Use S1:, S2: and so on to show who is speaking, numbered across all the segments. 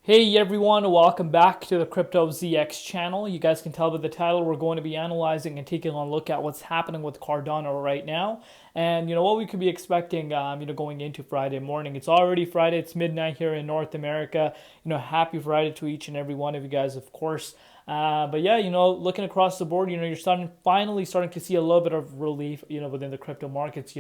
S1: Hey everyone, welcome back to the Crypto ZX channel. You guys can tell by the title we're going to be analyzing and taking a look at what's happening with Cardano right now, and what we could be expecting, going into Friday morning. It's already Friday. It's midnight here in North America. Happy Friday to each and every one of you guys, of course. But yeah, looking across the board, you're finally starting to see a little bit of relief, within the crypto markets,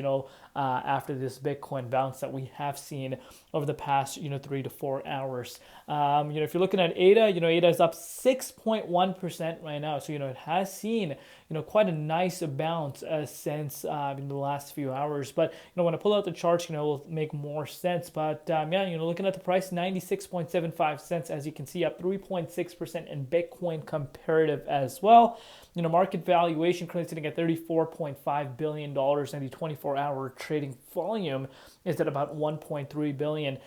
S1: after this Bitcoin bounce that we have seen over the past, 3 to 4 hours. If you're looking at ADA, ADA is up 6.1% right now. So, it has seen, quite a nice bounce since in the last few hours. But, when I pull out the charts, it will make more sense. But, yeah, looking at the price, 96.75 cents, as you can see, up 3.6% in Bitcoin comparative as well. Market valuation currently sitting at $34.5 billion, and the 24-hour trading volume is at about 1.3 billion.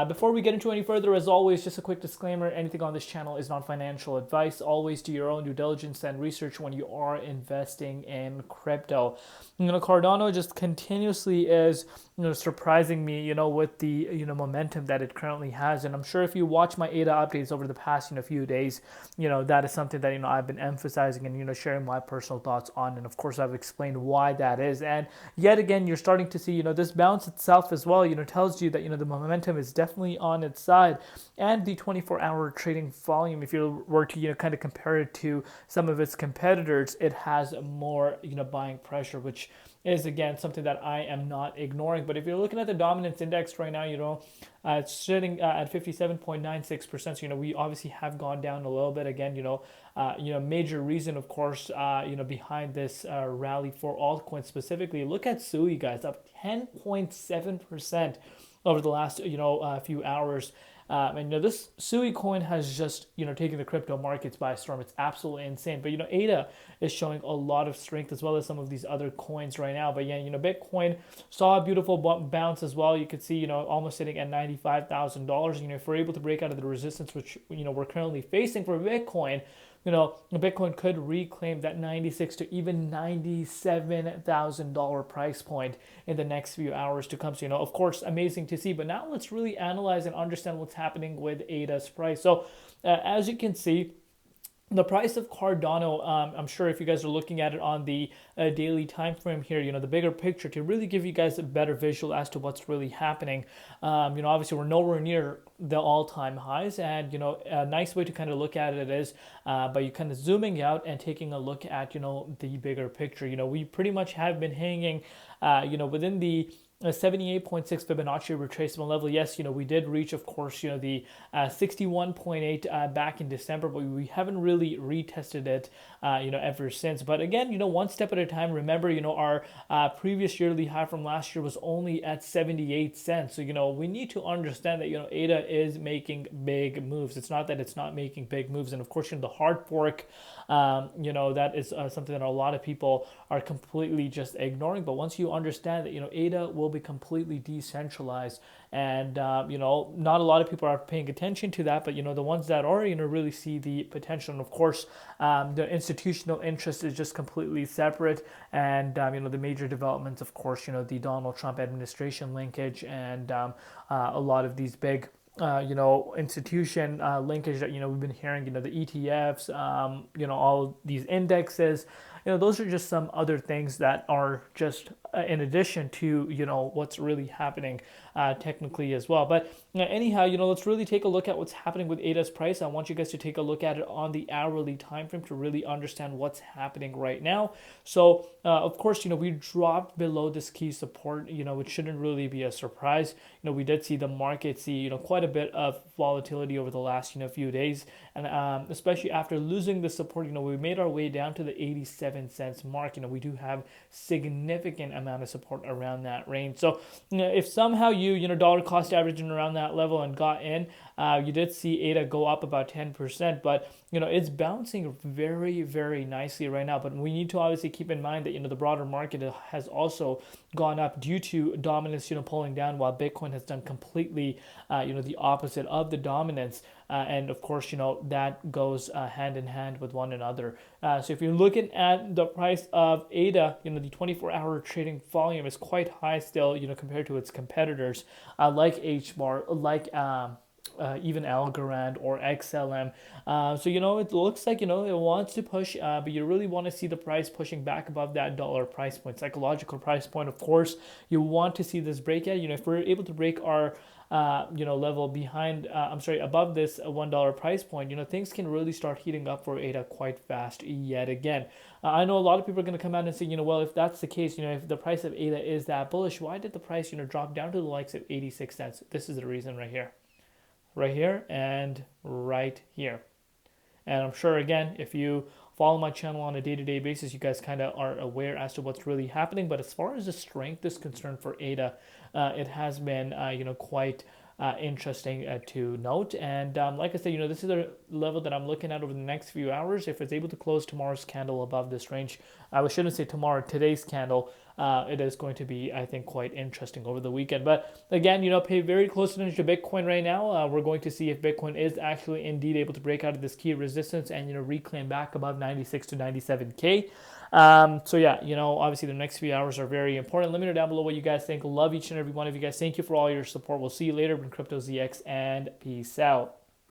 S1: Before we get into any further, as always, just a quick disclaimer: anything on this channel is not financial advice. Always do your own due diligence and research when you are investing in crypto. Cardano just continuously is surprising me, with the momentum that it currently has. And I'm sure if you watch my ADA updates over the past few days, that is something that I've been emphasizing and sharing my personal thoughts on. And of course, I've explained why that is. And yet again, you're starting to see this bounce itself as well. Tells you that the momentum is definitely on its side, and the 24-hour trading volume, if you were to kind of compare it to some of its competitors, it has more buying pressure, which is again something that I am not ignoring. But if you're looking at the dominance index right now, it's sitting at 57.96%. So we obviously have gone down a little bit again. Major reason, of course, behind this rally for altcoins specifically. Look at SUI, guys, up 10.7% over the last few hours. And this SUI coin has just taken the crypto markets by storm. It's absolutely insane. But ADA is showing a lot of strength, as well as some of these other coins right now. But yeah, Bitcoin saw a beautiful bounce as well. You could see almost sitting at $95,000. If we're able to break out of the resistance, which we're currently facing for Bitcoin, Bitcoin could reclaim that $96,000 to even $97,000 price point in the next few hours to come. So, of course, amazing to see. But now let's really analyze and understand what's happening with ADA's price. So, as you can see, the price of Cardano, I'm sure if you guys are looking at it on the daily time frame here, the bigger picture to really give you guys a better visual as to what's really happening. Obviously we're nowhere near the all-time highs, and a nice way to kind of look at it is by you kind of zooming out and taking a look at the bigger picture. We pretty much have been hanging within the 78.6 Fibonacci retracement level. Yes, we did reach, of course, the 61.8 back in December, but we haven't really retested it, ever since. But again, one step at a time. Remember, our previous yearly high from last year was only at 78 cents. So, we need to understand that, ADA is making big moves. It's not that it's not making big moves. And of course, the hard fork, that is something that a lot of people are completely just ignoring. But once you understand that, ADA will be completely decentralized, and not a lot of people are paying attention to that, but the ones that are really see the potential. And of course, the institutional interest is just completely separate. And the major developments, of course, the Donald Trump administration linkage, and a lot of these big institution linkage that we've been hearing, the ETFs, all these indexes. Those are just some other things that are just in addition to what's really happening technically as well. But anyhow, let's really take a look at what's happening with ADA's price. I want you guys to take a look at it on the hourly time frame to really understand what's happening right now. So of course, we dropped below this key support, which shouldn't really be a surprise. We did see the market see quite a bit of volatility over the last few days, and especially after losing the support, we made our way down to the 87 cents mark. We do have significant amount of support around that range. So if somehow you dollar cost averaging around that level and got in, you did see ADA go up about 10%, but it's bouncing very, very nicely right now. But we need to obviously keep in mind that the broader market has also gone up due to dominance pulling down, while Bitcoin has done completely the opposite of the dominance. And of course, that goes hand in hand with one another. So if you're looking at the price of ADA, the 24-hour trading volume is quite high still, compared to its competitors, like HBAR, like even Algorand or XLM. So it looks like it wants to push, but you really want to see the price pushing back above that dollar price point, psychological price point. Of course, you want to see this breakout. If we're able to break our level behind, above this $1 price point, things can really start heating up for ADA quite fast yet again. I know a lot of people are going to come out and say, well, if that's the case, if the price of ADA is that bullish, why did the price, drop down to the likes of 86 cents? This is the reason right here, and right here. And I'm sure, again, if you follow my channel on a day-to-day basis, you guys kind of are aware as to what's really happening. But as far as the strength is concerned for ADA, it has been, quite interesting to note. And like I said, this is a level that I'm looking at over the next few hours. If it's able to close tomorrow's candle above this range, I shouldn't say tomorrow, today's candle, it is going to be, I think, quite interesting over the weekend. But again, pay very close attention to Bitcoin right now. We're going to see if Bitcoin is actually indeed able to break out of this key resistance and, reclaim back above 96 to 97K. So yeah, obviously the next few hours are very important. Let me know down below what you guys think. Love each and every one of you guys. Thank you for all your support. We'll see you later in Crypto ZX, and peace out.